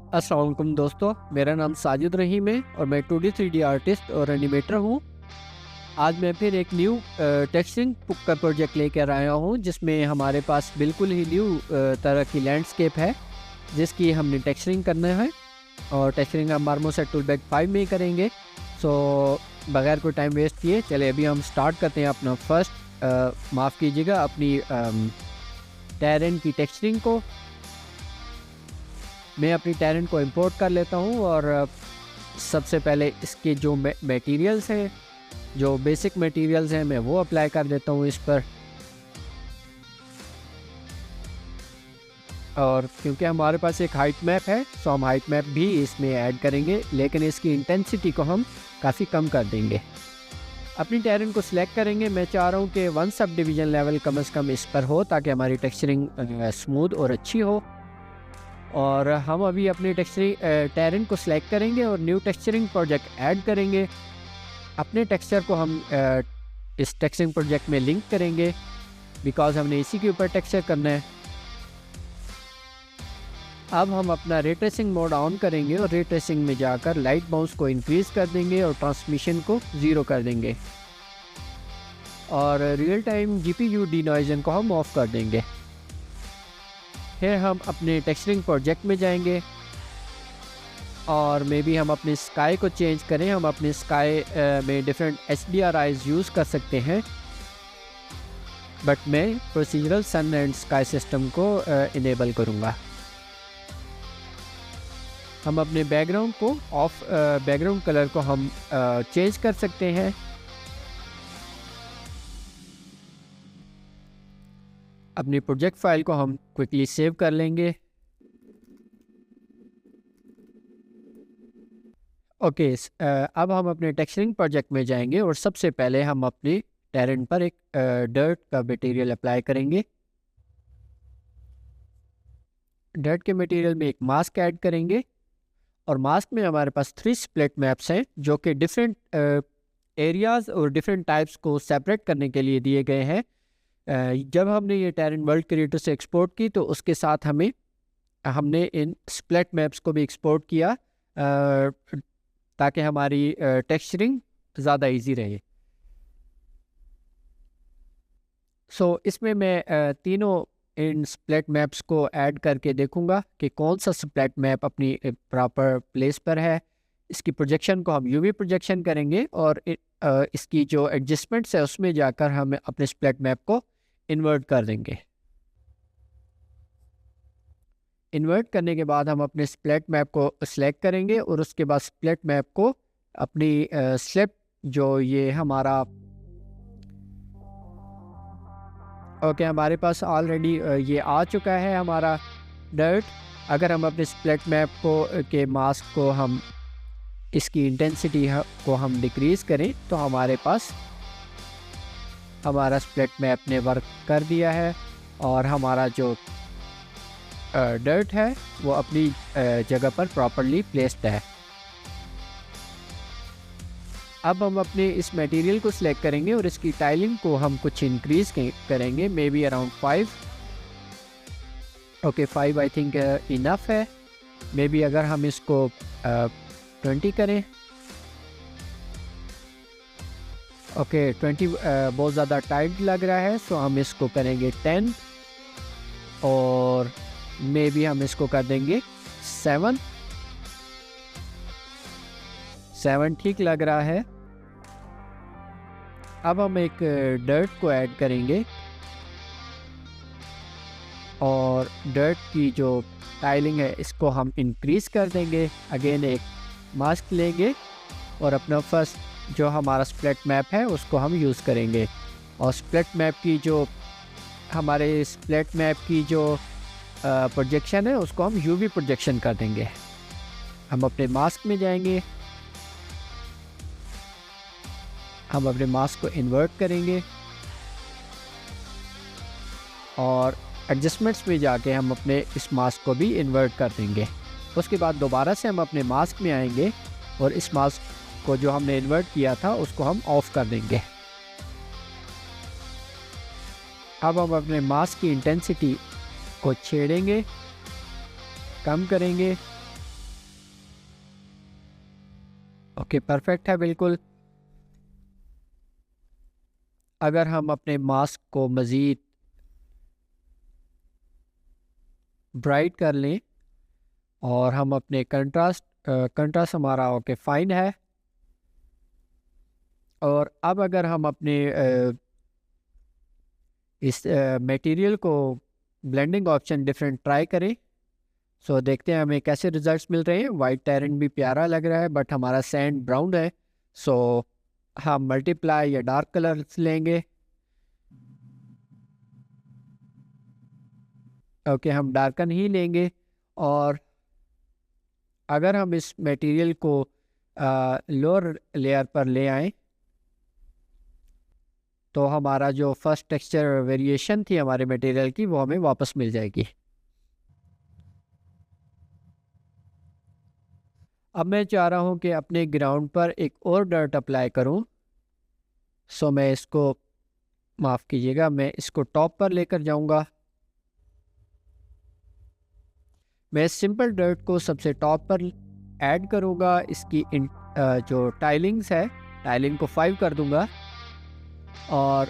अस्सलाम वालेकुम दोस्तों, मेरा नाम साजिद रहीम है और मैं 2D 3D आर्टिस्ट और एनिमेटर हूँ। आज मैं फिर एक न्यू टेक्सचरिंग का प्रोजेक्ट लेकर आया हूँ, जिसमें हमारे पास बिल्कुल ही न्यू तरह की लैंडस्केप है, जिसकी हमने टेक्सचरिंग करना है। और टेक्सचरिंग हम मार्मोसेट टूलबैग 5 में ही करेंगे। सो बगैर कोई टाइम वेस्ट किए चले अभी हम स्टार्ट करते हैं अपना फर्स्ट माफ़ कीजिएगा अपनी टेरेन की टेक्सचरिंग को। मैं अपनी टेरेन को इंपोर्ट कर लेता हूँ और सबसे पहले इसके जो मटेरियल्स हैं, जो बेसिक मटेरियल्स हैं, मैं वो अप्लाई कर देता हूँ इस पर। और क्योंकि हमारे पास एक हाइट मैप है, सो हम हाइट मैप भी इसमें ऐड करेंगे, लेकिन इसकी इंटेंसिटी को हम काफ़ी कम कर देंगे। अपनी टेरेन को सिलेक्ट करेंगे। मैं चाह रहा हूँ कि 1 सब डिवीज़न लेवल कम से कम इस पर हो, ताकि हमारी टेक्सचरिंग स्मूथ और अच्छी हो। और हम अभी अपनी टेरेन को सिलेक्ट करेंगे और न्यू टेक्सचरिंग प्रोजेक्ट ऐड करेंगे। अपने टेक्सचर को हम इस टेक्सचरिंग प्रोजेक्ट में लिंक करेंगे, बिकॉज हमने इसी के ऊपर टेक्सचर करना है। अब हम अपना रे ट्रेसिंग मोड ऑन करेंगे और रे ट्रेसिंग में जाकर लाइट बाउंस को इंक्रीज़ कर देंगे और ट्रांसमिशन को 0 कर देंगे। और रियल टाइम GPU डिनॉइजन को हम ऑफ कर देंगे। फिर हम अपने टेक्सचरिंग प्रोजेक्ट में जाएंगे और मे बी हम अपनी स्काई को चेंज करें। हम अपनी स्काई में डिफरेंट HDRIs यूज़ कर सकते हैं, बट मैं procedural sun and sky system को इनेबल करूँगा। हम अपने बैकग्राउंड को बैकग्राउंड कलर को हम चेंज कर सकते हैं। अपनी प्रोजेक्ट फाइल को हम क्विकली सेव कर लेंगे। ओके, अब हम अपने टेक्सचरिंग प्रोजेक्ट में जाएंगे और सबसे पहले हम अपनी टेरेन पर एक डर्ट का मटेरियल अप्लाई करेंगे। डर्ट के मटेरियल में एक मास्क ऐड करेंगे और मास्क में हमारे पास 3 स्प्लिट मैप्स हैं, जो कि डिफरेंट एरियाज़ और डिफरेंट टाइप्स को सेपरेट करने के लिए दिए गए हैं। जब हमने ये टेरेन वर्ल्ड क्रिएटर से एक्सपोर्ट की, तो उसके साथ हमने इन स्प्लिट मैप्स को भी एक्सपोर्ट किया, ताकि हमारी टेक्सचरिंग ज़्यादा इजी रहे। सो इसमें मैं तीनों इन स्प्लिट मैप्स को ऐड करके देखूंगा कि कौन सा स्प्लिट मैप अपनी प्रॉपर प्लेस पर है। इसकी प्रोजेक्शन को हम UV प्रोजेक्शन करेंगे और इसकी जो एडजस्टमेंट्स है उसमें जाकर हम अपने स्प्लिट मैप को इन्वर्ट कर देंगे। इन्वर्ट करने के बाद हम अपने स्प्लिट मैप को सिलेक्ट करेंगे और उसके बाद स्प्लिट मैप को अपनी स्लिप, जो ये हमारा हमारे पास ऑलरेडी ये आ चुका है हमारा डर्ट। अगर हम अपने स्प्लिट मैप के मास्क को हम इसकी इंटेंसिटी को हम डिक्रीज़ करें, तो हमारे पास हमारा स्प्लिट मैप ने वर्क कर दिया है और हमारा जो डर्ट है वो अपनी जगह पर प्रॉपरली प्लेस्ड है। अब हम अपने इस मटेरियल को सिलेक्ट करेंगे और इसकी टाइलिंग को हम कुछ इंक्रीज़ करेंगे, maybe around 5। Okay, 5 I think enough है। मे बी अगर हम इसको 20 करें। ओके, 20 बहुत ज़्यादा टाइट लग रहा है, सो हम इसको करेंगे 10 और मे बी हम इसको कर देंगे 7 ठीक लग रहा है। अब हम एक डर्ट को ऐड करेंगे और डर्ट की जो टाइलिंग है इसको हम इंक्रीज़ कर देंगे। अगेन एक मास्क लेंगे और अपना फर्स्ट जो हमारा स्प्लिट मैप है उसको हम यूज़ करेंगे। और स्प्लिट मैप की जो हमारे स्प्लिट मैप की जो प्रोजेक्शन है उसको हम UV प्रोजेक्शन कर देंगे। हम अपने मास्क में जाएंगे, हम अपने मास्क को इन्वर्ट करेंगे और एडजस्टमेंट्स में जाके हम अपने इस मास्क को भी इन्वर्ट कर देंगे। उसके बाद दोबारा से हम अपने मास्क में आएंगे और इस मास्क को जो हमने इन्वर्ट किया था उसको हम ऑफ कर देंगे। अब हम अपने मास्क की इंटेंसिटी को छेड़ेंगे, कम करेंगे ओके, परफेक्ट है बिल्कुल। अगर हम अपने मास्क को मज़ीद ब्राइट कर लें और हम अपने कंट्रास्ट हमारा ओके फाइन है। और अब अगर हम अपने इस मटेरियल को ब्लेंडिंग ऑप्शन डिफरेंट ट्राई करें, सो देखते हैं हमें कैसे रिजल्ट्स मिल रहे हैं। वाइट टेरेंट भी प्यारा लग रहा है बट हमारा सैंड ब्राउन है, सो हम मल्टीप्लाई या डार्क कलर्स लेंगे। ओके, हम डार्कन ही लेंगे। और अगर हम इस मटेरियल को लोअर लेयर पर ले आएं तो हमारा जो फर्स्ट टेक्सचर वेरिएशन थी हमारे मटेरियल की वो हमें वापस मिल जाएगी। अब मैं चाह रहा हूँ कि अपने ग्राउंड पर एक और डर्ट अप्लाई करूँ, सो मैं इसको माफ़ कीजिएगा, मैं इसको टॉप पर लेकर जाऊँगा। मैं सिंपल डर्ट को सबसे टॉप पर ऐड करूँगा। इसकी जो टाइलिंग्स है, टाइलिंग को 5 कर दूँगा और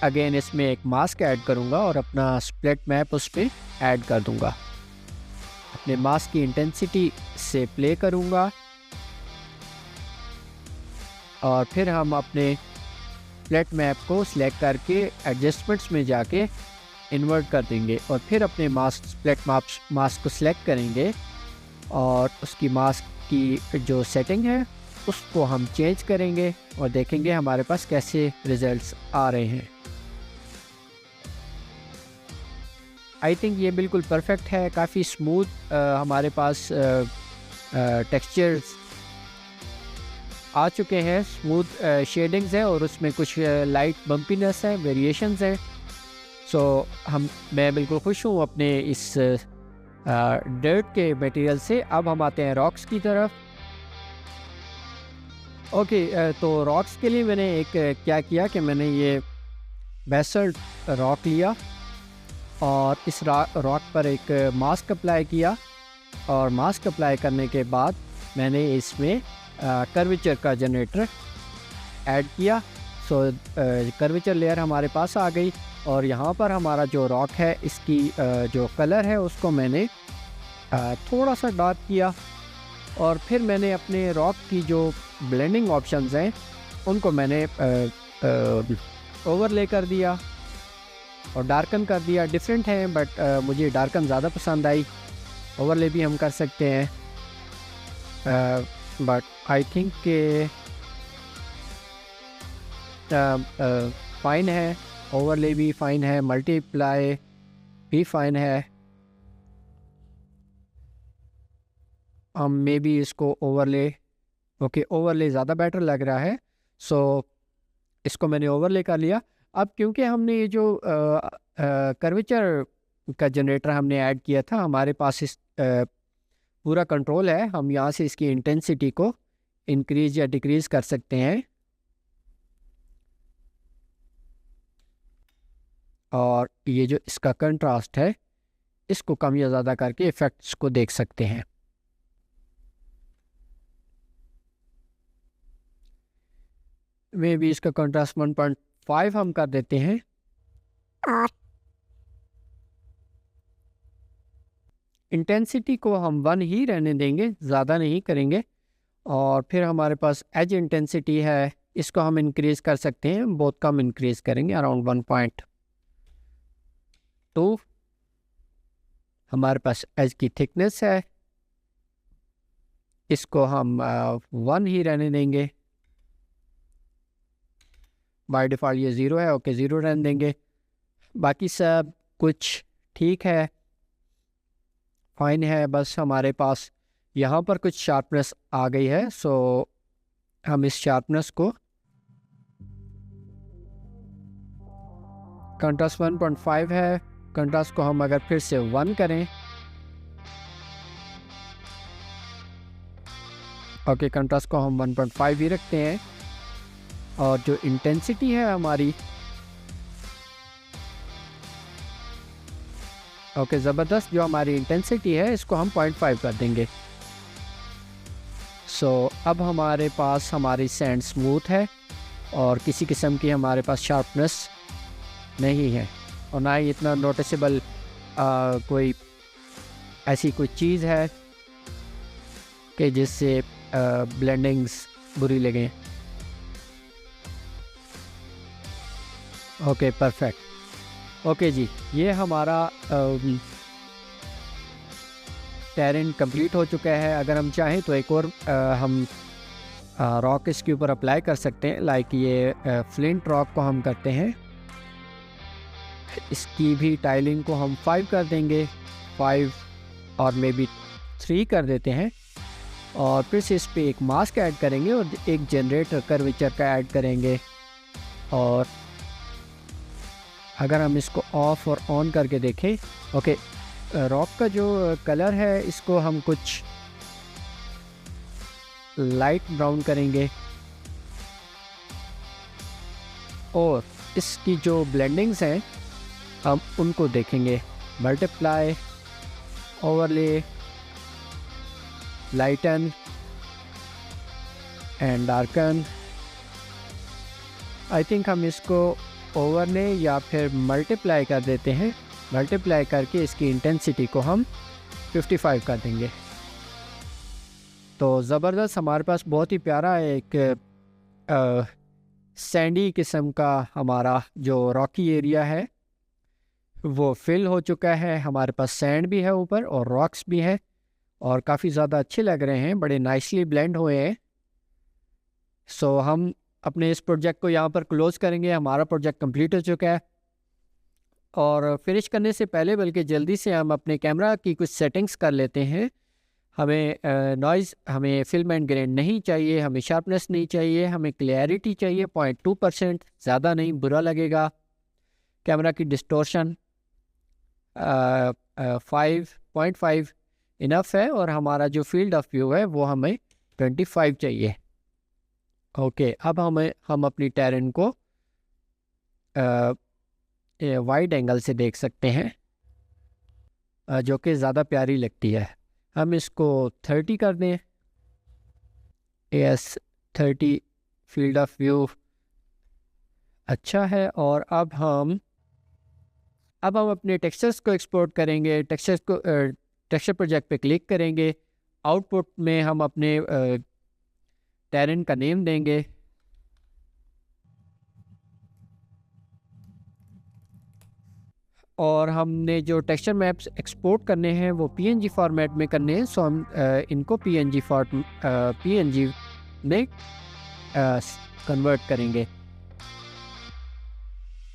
अगेन इसमें एक मास्क ऐड करूँगा और अपना स्प्लिट मैप उस पर ऐड कर दूँगा। अपने मास्क की इंटेंसिटी से प्ले करूँगा और फिर हम अपने स्प्लिट मैप को सिलेक्ट करके एडजस्टमेंट्स में जाके इन्वर्ट कर देंगे और फिर अपने स्प्लिट मास्क को सिलेक्ट करेंगे और उसकी मास्क की जो सेटिंग है उसको हम चेंज करेंगे और देखेंगे हमारे पास कैसे रिजल्ट्स आ रहे हैं। आई थिंक ये बिल्कुल परफेक्ट है, काफ़ी स्मूथ हमारे पास टेक्सचर्स आ चुके हैं, स्मूथ शेडिंग्स है और उसमें कुछ लाइट बम्पीनेस है, वेरिएशंस है। सो मैं बिल्कुल खुश हूँ अपने इस डर्ट के मटेरियल से। अब हम आते हैं रॉक्स की तरफ। ओके, तो रॉक्स के लिए मैंने एक क्या किया कि मैंने ये बेसल्ट रॉक लिया और इस रॉक पर एक मास्क अप्लाई किया और मास्क अप्लाई करने के बाद मैंने इसमें कर्वेचर का जनरेटर ऐड किया। सो कर्वेचर लेयर हमारे पास आ गई और यहाँ पर हमारा जो रॉक है इसकी जो कलर है उसको मैंने थोड़ा सा डार्क किया और फिर मैंने अपने रॉक की जो ब्लेंडिंग ऑप्शंस हैं उनको मैंने ओवरले कर दिया और डार्कन कर दिया। डिफरेंट है बट मुझे डार्कन ज़्यादा पसंद आई। ओवरले भी हम कर सकते हैं बट आई थिंक के फ़ाइन है, ओवरले भी फ़ाइन है, मल्टीप्लाई भी फ़ाइन है। हम मे भी इसको ओवरले, ओके ओवरले ज़्यादा बेटर लग रहा है, सो इसको मैंने ओवरले कर लिया। अब क्योंकि हमने ये जो कर्वेचर का जनरेटर हमने ऐड किया था, हमारे पास इस पूरा कंट्रोल है, हम यहाँ से इसकी इंटेंसिटी को इंक्रीज़ या डिक्रीज़ कर सकते हैं और ये जो इसका कंट्रास्ट है इसको कम या ज़्यादा करके इफ़ेक्ट्स को देख सकते हैं। मे भी इसका कंट्रास्ट 1.5 हम कर देते हैं और इंटेंसिटी को हम 1 ही रहने देंगे, ज़्यादा नहीं करेंगे। और फिर हमारे पास एज इंटेंसिटी है, इसको हम इंक्रीज़ कर सकते हैं, बहुत कम इंक्रीज़ करेंगे, अराउंड 1.2। हमारे पास एज की थिकनेस है, इसको हम 1 ही रहने देंगे। बाय डिफ़ॉल्ट ये 0 है, ओके 0 रहने देंगे। बाकी सब कुछ ठीक है, फाइन है। बस हमारे पास यहाँ पर कुछ शार्पनेस आ गई है, सो हम इस शार्पनेस को कंट्रास्ट 1.5 है, कंट्रास्ट को हम अगर फिर से 1 करें, ओके कंट्रास्ट को हम 1.5 ही रखते हैं और जो इंटेंसिटी है हमारी, ओके ज़बरदस्त, जो हमारी इंटेंसिटी है इसको हम 0.5 कर देंगे। सो अब हमारे पास हमारी सैंड स्मूथ है और किसी किस्म की हमारे पास शार्पनेस नहीं है और ना ही इतना नोटिसेबल कोई ऐसी कोई चीज़ है कि जिससे ब्लेंडिंग्स बुरी लगें। Okay perfect. ओके जी, ये हमारा टेरेन कंप्लीट हो चुका है। अगर हम चाहें तो एक और हम रॉक इसके ऊपर अप्लाई कर सकते हैं। लाइक ये फ्लिंट रॉक को हम करते हैं, इसकी भी टाइलिंग को हम 5 कर देंगे, 5 और मे बी 3 कर देते हैं और फिर से इस पे एक मास्क ऐड करेंगे और एक जनरेटर कर्वेचर का ऐड करेंगे। और अगर हम इसको ऑफ और ऑन करके देखें, ओके रॉक का जो कलर है इसको हम कुछ लाइट ब्राउन करेंगे और इसकी जो ब्लेंडिंग्स हैं हम उनको देखेंगे। Multiply, overlay, lighten and darken. I think हम इसको ओवरले या फिर मल्टीप्लाई कर देते हैं। मल्टीप्लाई करके इसकी इंटेंसिटी को हम 55 कर देंगे। तो ज़बरदस्त हमारे पास बहुत ही प्यारा एक सैंडी किस्म का हमारा जो रॉकी एरिया है वो फिल हो चुका है। हमारे पास सैंड भी है ऊपर और रॉक्स भी हैं और काफ़ी ज़्यादा अच्छे लग रहे हैं, बड़े नाइसली ब्लेंड हुए हैं। सो हम अपने इस प्रोजेक्ट को यहाँ पर क्लोज़ करेंगे। हमारा प्रोजेक्ट कंप्लीट हो चुका है और फिनिश करने से पहले बल्कि जल्दी से हम अपने कैमरा की कुछ सेटिंग्स कर लेते हैं। हमें नॉइज़, हमें फिल्म एंड ग्रेन नहीं चाहिए, हमें शार्पनेस नहीं चाहिए, हमें क्लियरिटी चाहिए 0.2%, ज़्यादा नहीं, बुरा लगेगा। कैमरा की डिस्टोर्शन 5.5 इनफ है और हमारा जो फील्ड ऑफ व्यू है वो हमें 25 चाहिए। ओके अब हम अपनी टेरेन को वाइड एंगल से देख सकते हैं जो कि ज़्यादा प्यारी लगती है। हम इसको 30 कर दें। यस 30 फील्ड ऑफ व्यू अच्छा है। और अब हम अपने टेक्सचर्स को एक्सपोर्ट करेंगे। टेक्सचर प्रोजेक्ट पे क्लिक करेंगे। आउटपुट में हम अपने टेरेन का नेम देंगे और हमने जो टेक्सचर मैप्स एक्सपोर्ट करने हैं वो पीएनजी फॉर्मेट में करने हैं। सो हम इनको पीएनजी में कन्वर्ट करेंगे।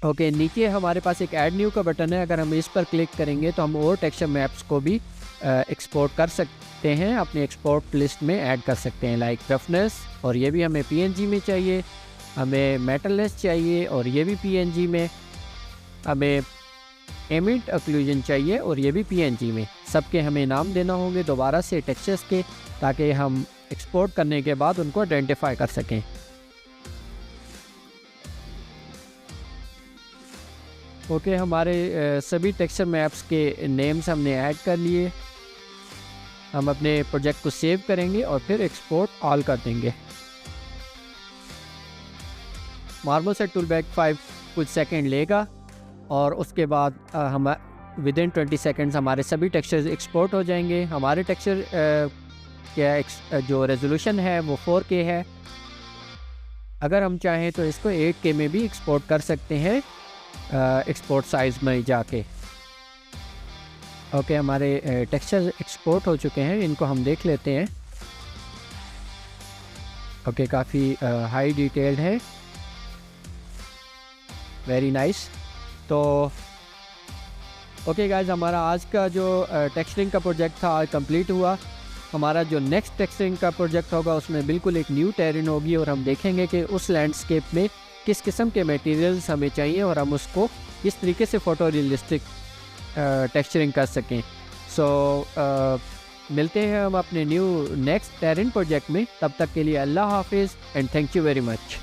ओके नीचे हमारे पास एक ऐड न्यू का बटन है। अगर हम इस पर क्लिक करेंगे तो हम और टेक्सचर मैप्स को भी एक्सपोर्ट कर सकते हैं, अपने एक्सपोर्ट लिस्ट में ऐड कर सकते हैं। लाइक रफनेस, और ये भी हमें पीएनजी में चाहिए। हमें मेटलनेस चाहिए और ये भी पीएनजी में। हमें एमिट ऑक्लूजन चाहिए और ये भी पीएनजी में। सबके हमें नाम देना होंगे दोबारा से टेक्सचर्स के, ताकि हम एक्सपोर्ट करने के बाद उनको आइडेंटिफाई कर सकें। ओके हमारे सभी टेक्सचर मैप्स के नेम्स हमने ऐड कर लिए। हम अपने प्रोजेक्ट को सेव करेंगे और फिर एक्सपोर्ट ऑल कर देंगे। मार्मोसेट टूलबैग 5 कुछ सेकंड लेगा और उसके बाद हम विदिन 20 सेकंड्स हमारे सभी टेक्सचर्स एक्सपोर्ट हो जाएंगे। हमारे टेक्सचर जो रेजोल्यूशन है वो 4K है। अगर हम चाहें तो इसको 8K में भी एक्सपोर्ट कर सकते हैं एक्सपोर्ट साइज़ में जाके। ओके हमारे टेक्सचर एक्सपोर्ट हो चुके हैं, इनको हम देख लेते हैं। ओके काफ़ी हाई डिटेल्ड है, वेरी नाइस। तो ओके गाइज हमारा आज का जो टेक्सचरिंग का प्रोजेक्ट था आज कंप्लीट हुआ। हमारा जो नेक्स्ट टेक्सचरिंग का प्रोजेक्ट होगा उसमें बिल्कुल एक न्यू टेरेन होगी और हम देखेंगे कि उस लैंडस्केप में किस किस्म के मटेरियल्स हमें चाहिए और हम उसको किस तरीके से फ़ोटो रियलिस्टिक टेक्सचरिंग कर सकें। सो मिलते हैं हम अपने नेक्स्ट टेरेन प्रोजेक्ट में। तब तक के लिए अल्लाह हाफिज़ and thank you very much.